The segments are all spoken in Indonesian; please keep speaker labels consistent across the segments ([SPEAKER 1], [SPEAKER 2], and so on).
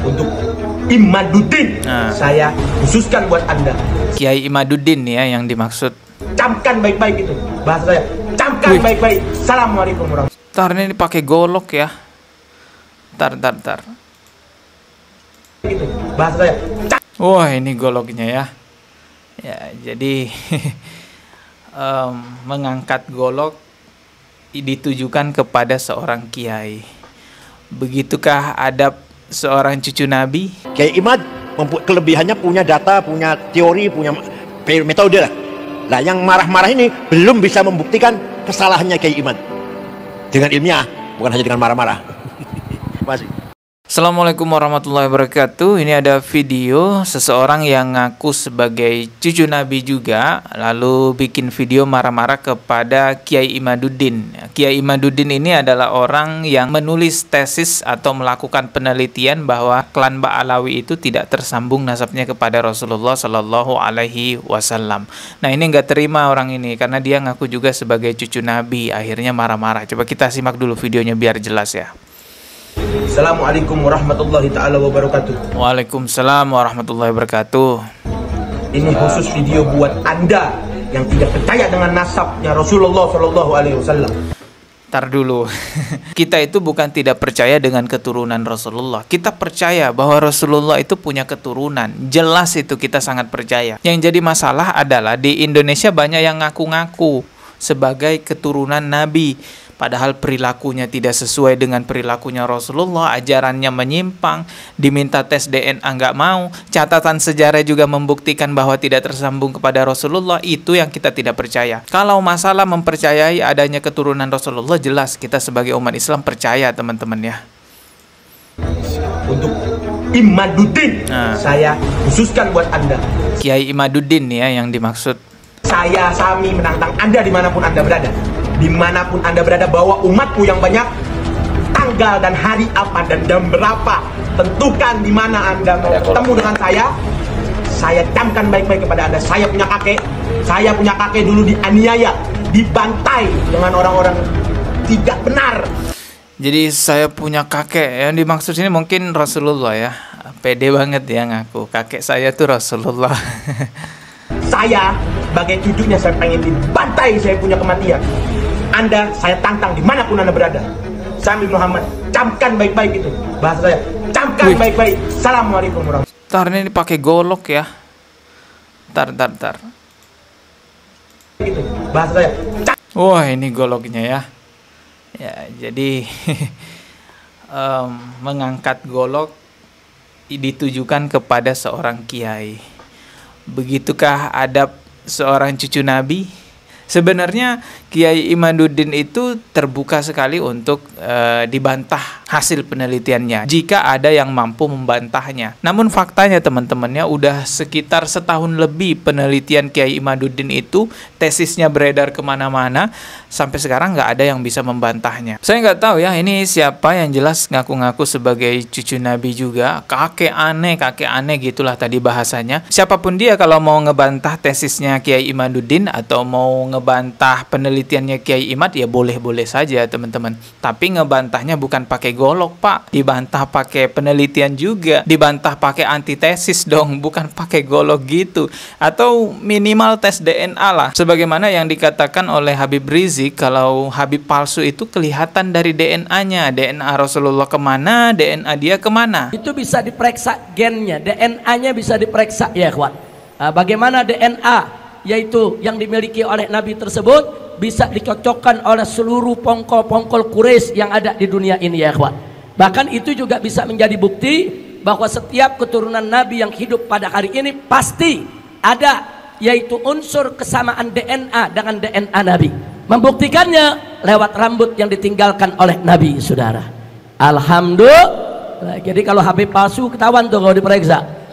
[SPEAKER 1] Untuk Imaduddin, saya khususkan buat Anda.
[SPEAKER 2] Kiai Imaduddin ya yang dimaksud.
[SPEAKER 1] Camkan baik-baik itu bahasa saya. Camkan baik-baik. Assalamualaikum warahmatullahi wabarakatuh.
[SPEAKER 2] Ntar ini pakai golok ya. Ntar.
[SPEAKER 1] Gitu bahasa saya.
[SPEAKER 2] Wah ini goloknya ya. Ya jadi mengangkat golok ditujukan kepada seorang kiai. Begitukah adab seorang cucu Nabi?
[SPEAKER 3] Kiai Imad kelebihannya punya data, punya teori, punya metode lah. Nah yang marah-marah ini belum bisa membuktikan kesalahannya Kiai Imad dengan ilmiah, bukan hanya dengan marah-marah. Masih.
[SPEAKER 2] Assalamualaikum warahmatullahi wabarakatuh. Ini ada video seseorang yang ngaku sebagai cucu Nabi juga, lalu bikin video marah-marah kepada Kiai Imaduddin. Kiai Imaduddin ini adalah orang yang menulis tesis atau melakukan penelitian bahwa klan Ba'alawi itu tidak tersambung nasabnya kepada Rasulullah Shallallahu Alaihi Wasallam. Nah ini nggak terima orang ini karena dia ngaku juga sebagai cucu Nabi, akhirnya marah-marah. Coba kita simak dulu videonya biar jelas ya.
[SPEAKER 1] Assalamualaikum warahmatullahi ta'ala wabarakatuh.
[SPEAKER 2] Waalaikumsalam warahmatullahi wabarakatuh.
[SPEAKER 1] Ini khusus video buat Anda yang tidak percaya dengan nasabnya Rasulullah Shallallahu Alaihi Wasallam.
[SPEAKER 2] Tar dulu. Kita itu bukan tidak percaya dengan keturunan Rasulullah. Kita percaya bahwa Rasulullah itu punya keturunan. Jelas itu kita sangat percaya. Yang jadi masalah adalah di Indonesia banyak yang ngaku-ngaku sebagai keturunan Nabi. Padahal perilakunya tidak sesuai dengan perilakunya Rasulullah, ajarannya menyimpang, diminta tes DNA nggak mau, catatan sejarah juga membuktikan bahwa tidak tersambung kepada Rasulullah, itu yang kita tidak percaya. Kalau masalah mempercayai adanya keturunan Rasulullah, jelas kita sebagai umat Islam percaya teman-teman ya.
[SPEAKER 1] Untuk Imaduddin, saya khususkan buat Anda.
[SPEAKER 2] Kiai Imaduddin ya yang dimaksud.
[SPEAKER 1] Saya Sami menantang Anda dimanapun Anda berada. Dimanapun Anda berada, bawa umatku yang banyak, tanggal dan hari apa dan jam berapa, tentukan di mana Anda mau ketemu dengan saya. Saya camkan baik-baik kepada Anda. Saya punya kakek dulu dianiaya, dibantai dengan orang-orang tidak benar.
[SPEAKER 2] Jadi saya punya kakek, yang dimaksud ini mungkin Rasulullah ya. Pede banget ya ngaku, kakek saya tuh Rasulullah.
[SPEAKER 1] Saya sebagai cucunya saya pengen dibantai, saya punya kematian. Anda saya tantang dimanapun Anda berada. Sami Muhammad, camkan baik-baik itu bahasa saya. Camkan baik-baik. Assalamualaikum warahmatullahi wabarakatuh.
[SPEAKER 2] Ntar ini pakai golok ya. Ntar.
[SPEAKER 1] Gitu bahasa saya.
[SPEAKER 2] Wah ini goloknya ya. Ya jadi mengangkat golok ditujukan kepada seorang kiai. Begitukah adab seorang cucu Nabi? Sebenarnya Kiai Imaduddin itu terbuka sekali untuk dibantah hasil penelitiannya jika ada yang mampu membantahnya. Namun faktanya teman-temannya udah sekitar setahun lebih penelitian Kiai Imaduddin itu, tesisnya beredar kemana-mana, sampai sekarang nggak ada yang bisa membantahnya. Saya nggak tahu ya ini siapa, yang jelas ngaku-ngaku sebagai cucu Nabi juga, kakek aneh gitulah tadi bahasanya. Siapapun dia kalau mau ngebantah tesisnya Kiai Imaduddin atau mau ngebantah penelitiannya Kiai Imad ya boleh-boleh saja teman-teman. Tapi ngebantahnya bukan pakai golok pak, dibantah pakai penelitian juga, dibantah pakai antitesis dong, bukan pakai golok gitu. Atau minimal tes DNA lah. Sebagaimana yang dikatakan oleh Habib Rizik, kalau Habib palsu itu kelihatan dari DNA-nya. DNA Rasulullah kemana, DNA dia kemana.
[SPEAKER 4] Itu bisa diperiksa gennya, DNA-nya bisa diperiksa ya kawan. Bagaimana DNA yaitu yang dimiliki oleh Nabi tersebut bisa dicocokkan oleh seluruh pongkol-pongkol Quraisy yang ada di dunia ini ya kawan. Bahkan itu juga bisa menjadi bukti bahwa setiap keturunan Nabi yang hidup pada hari ini pasti ada yaitu unsur kesamaan DNA dengan DNA Nabi. Membuktikannya lewat rambut yang ditinggalkan oleh Nabi, saudara. Alhamdulillah. Jadi kalau Habib palsu ketahuan tuh kalau diperiksa.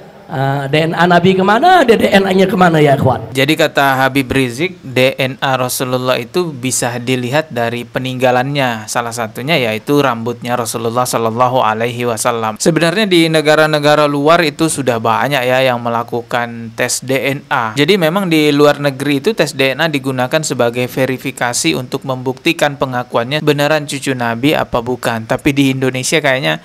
[SPEAKER 4] DNA Nabi kemana, DNA-nya kemana ya kawan.
[SPEAKER 2] Jadi kata Habib Rizik, DNA Rasulullah itu bisa dilihat dari peninggalannya. Salah satunya yaitu rambutnya Rasulullah Shallallahu Alaihi Wasallam. Sebenarnya di negara-negara luar itu sudah banyak ya yang melakukan tes DNA. Jadi memang di luar negeri itu tes DNA digunakan sebagai verifikasi untuk membuktikan pengakuannya beneran cucu Nabi apa bukan. Tapi di Indonesia kayaknya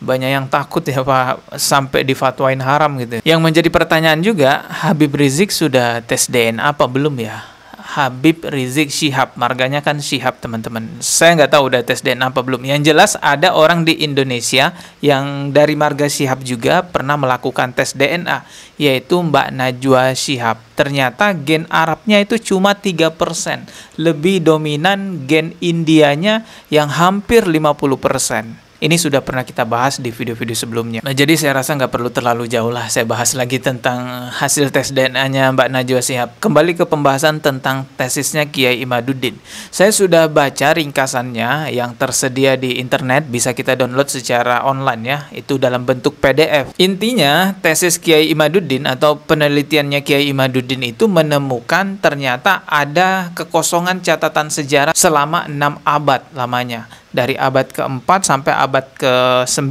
[SPEAKER 2] banyak yang takut ya Pak, sampai difatwain haram gitu. Yang menjadi pertanyaan juga, Habib Rizik sudah tes DNA apa belum ya? Habib Rizik Syihab, marganya kan Syihab teman-teman. Saya nggak tahu udah tes DNA apa belum. Yang jelas ada orang di Indonesia yang dari marga Syihab juga pernah melakukan tes DNA, yaitu Mbak Najwa Syihab. Ternyata gen Arabnya itu cuma 3%, lebih dominan gen Indianya yang hampir 50%. Ini sudah pernah kita bahas di video-video sebelumnya. Nah, jadi saya rasa nggak perlu terlalu jauh lah saya bahas lagi tentang hasil tes DNA-nya Mbak Najwa Syihab. Kembali ke pembahasan tentang tesisnya Kiai Imaduddin. Saya sudah baca ringkasannya yang tersedia di internet, bisa kita download secara online ya, itu dalam bentuk PDF. Intinya, tesis Kiai Imaduddin atau penelitiannya Kiai Imaduddin itu menemukan ternyata ada kekosongan catatan sejarah selama 6 abad lamanya. Dari abad ke-4 sampai abad ke-9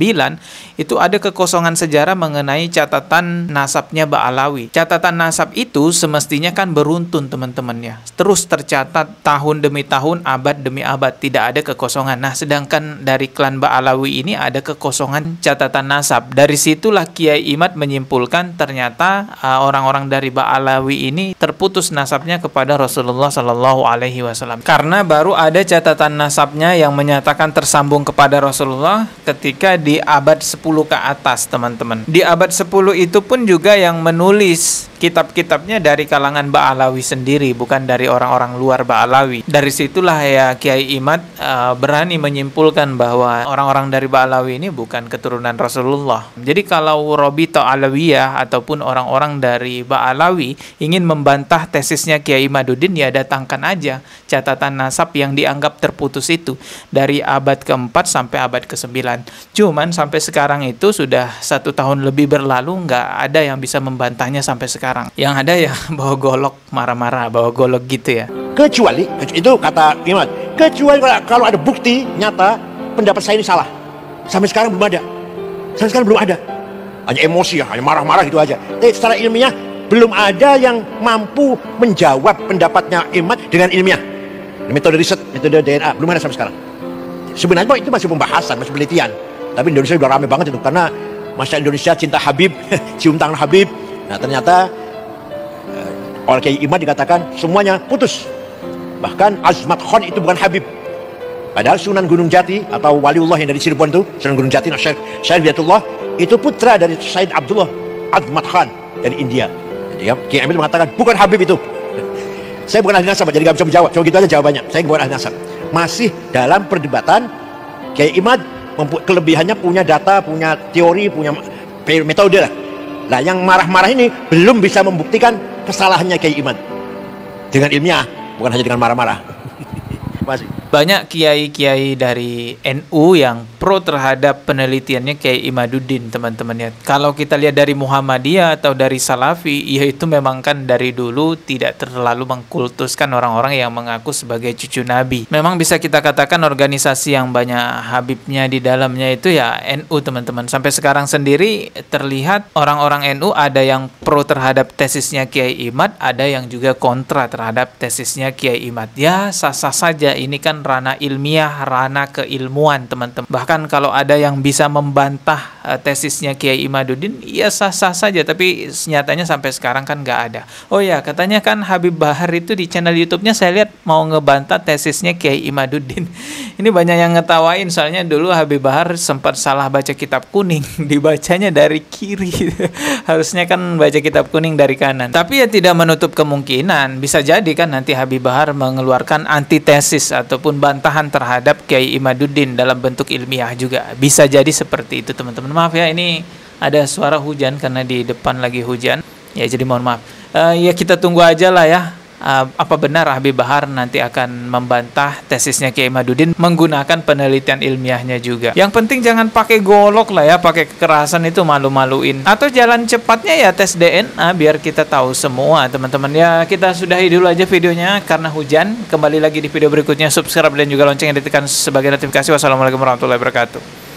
[SPEAKER 2] itu ada kekosongan sejarah mengenai catatan nasabnya Ba'alawi. Catatan nasab itu semestinya kan beruntun teman-teman ya. Terus tercatat tahun demi tahun, abad demi abad, tidak ada kekosongan. Nah, sedangkan dari klan Ba'alawi ini ada kekosongan catatan nasab. Dari situlah Kiai Imad menyimpulkan ternyata orang-orang dari Ba'alawi ini terputus nasabnya kepada Rasulullah Shallallahu Alaihi Wasallam. Karena baru ada catatan nasabnya yang menyatakan tersambung kepada Rasulullah ketika di abad 10 ke atas teman-teman. Di abad 10 itu pun juga yang menulis kitab-kitabnya dari kalangan Ba'alawi sendiri, bukan dari orang-orang luar Ba'alawi. Dari situlah ya Kiai Imad berani menyimpulkan bahwa orang-orang dari Ba'alawi ini bukan keturunan Rasulullah. Jadi kalau Robito Alawiyah ataupun orang-orang dari Ba'alawi ingin membantah tesisnya Kiai Imaduddin, ya datangkan aja catatan nasab yang dianggap terputus itu dari abad ke-4 sampai abad ke-9. Cuman sampai sekarang itu sudah 1 tahun lebih berlalu, nggak ada yang bisa membantahnya sampai sekarang. Yang ada ya bawa golok, marah-marah, bawa golok gitu ya.
[SPEAKER 3] Kecuali, itu kata Imad, kecuali kalau ada bukti nyata pendapat saya ini salah. Sampai sekarang belum ada. Sampai sekarang belum ada. Hanya emosi ya, hanya marah-marah gitu aja. Tapi secara ilmiah belum ada yang mampu menjawab pendapatnya Imad dengan ilmiah. Metode riset, metode DNA belum ada sampai sekarang. Sebenarnya itu masih pembahasan, masih penelitian. Tapi Indonesia udah rame banget itu karena masyarakat Indonesia cinta Habib, cium tangan Habib. Nah ternyata oleh Kiai Imad dikatakan semuanya putus. Bahkan Azmat Khan itu bukan Habib. Padahal Sunan Gunung Jati atau Waliullah yang dari Cirebon itu, Sunan Gunung Jati, Syekh Wiatullah, itu putra dari Said Abdullah Azmat Khan dari India. Jadi Kiai Imad mengatakan bukan Habib itu. Saya bukan ahli nasab, jadi nggak bisa menjawab. Cuma gitu aja jawabannya. Saya bukan ahli nasab. Masih dalam perdebatan. Kiai Imad kelebihannya punya data, punya teori, punya metode lah. Nah, yang marah-marah ini belum bisa membuktikan kesalahannya Kiai Imad dengan ilmiah, bukan hanya dengan marah-marah. Masih.
[SPEAKER 2] Banyak kiai-kiai dari NU yang pro terhadap penelitiannya Kiai Imaduddin teman-teman ya. Kalau kita lihat dari Muhammadiyah atau dari Salafi, ya itu memang kan dari dulu tidak terlalu mengkultuskan orang-orang yang mengaku sebagai cucu Nabi. Memang bisa kita katakan organisasi yang banyak Habibnya di dalamnya itu ya NU teman-teman. Sampai sekarang sendiri terlihat orang-orang NU ada yang pro terhadap tesisnya Kiai Imad, ada yang juga kontra terhadap tesisnya Kiai Imad. Ya sah-sah saja, ini kan ranah ilmiah, ranah keilmuan teman-teman. Bahkan kalau ada yang bisa membantah tesisnya Kiai Imaduddin, ya sah-sah saja, tapi nyatanya sampai sekarang kan nggak ada. Oh ya, katanya kan Habib Bahar itu di channel YouTube-nya saya lihat mau ngebantah tesisnya Kiai Imaduddin. Ini banyak yang ngetawain, soalnya dulu Habib Bahar sempat salah baca kitab kuning, dibacanya dari kiri. Harusnya kan baca kitab kuning dari kanan. Tapi ya tidak menutup kemungkinan, bisa jadi kan nanti Habib Bahar mengeluarkan antitesis ataupun bantahan terhadap Kiai Imaduddin dalam bentuk ilmiah juga. Bisa jadi seperti itu teman-teman. Maaf ya, ini ada suara hujan karena di depan lagi hujan. Ya jadi mohon maaf. Ya kita tunggu aja lah ya. Apa benar Habib Bahar nanti akan membantah tesisnya Kiai Imaduddin menggunakan penelitian ilmiahnya juga. Yang penting jangan pakai golok lah ya, pakai kekerasan itu malu-maluin. Atau jalan cepatnya ya tes DNA biar kita tahu semua teman-teman. Ya kita sudahi dulu aja videonya karena hujan. Kembali lagi di video berikutnya, subscribe dan juga lonceng yang ditekan sebagai notifikasi. Wassalamualaikum warahmatullahi wabarakatuh.